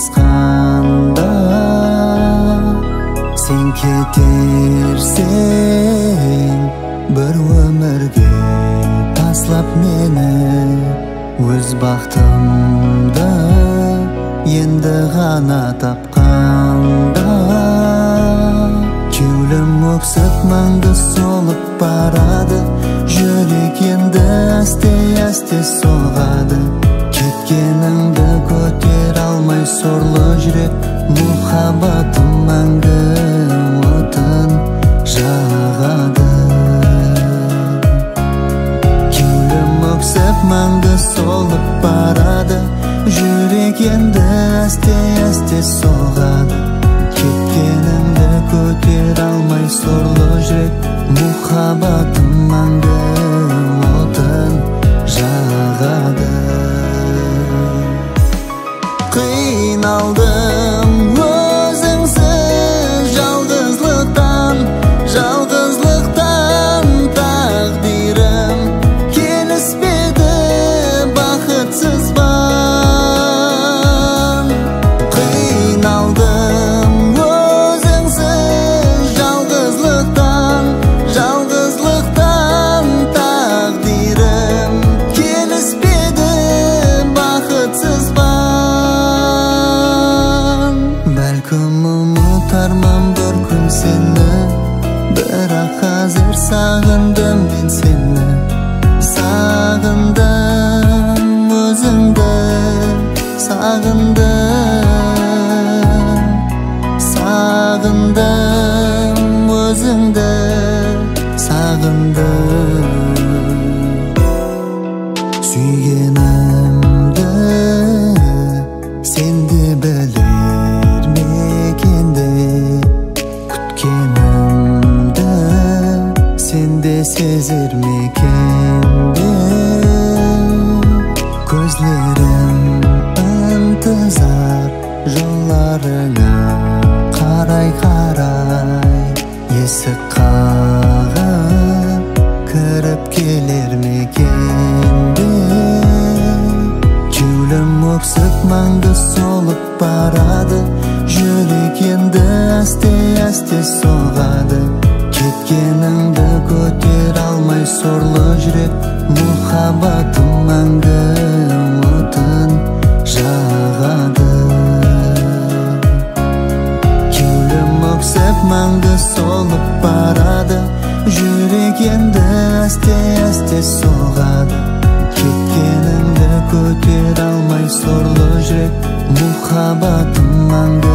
адасқанда сен кетерсең бір өмірге таслап мені өз бақытымды енді ғана тапқанда кеулім өксіп мәңгі солып барады жүрек енді әсте соғады кеткеніңді көтер алмай сорлы жүрек мұхаббатым мәңгі отын жағады кеулім өксіп мәңгі солып барады жүрек енді әсте соғады кеткеніңді көтер алмай сорлы жүрек мұхаббатым мәңгі отын жағады қиналдым өзіңсіз жалғыздықтан тағдирым келіспеді бақытсызбан қиналдым өзіңсіз жалғыздықтан тағдирым келіспеді бақытсызбан бәлкім ұмытарман бір күн сені бірақ қазір сағындым мен сені сағындым өзіңді сағындым өзіңді сағындым сүйгенімді сен де білер ме екенде күткенімді сен де сезер ме екенде көзлерім ынтызар жолдарыңа қарай есік қағып кіріп келер ме екенде кеулім өксіп мәңгі солып барады жүрек енді әсте соғады кеткеніңді көтер алмай сорлы жүрек мұхаббатым мәңгі отын жағады кеулім өксіп мәңгі солып барады жүрек енді әсте соғады кеткеніңді көтер алмай сорлы жүрек мұхаббатым мәңгі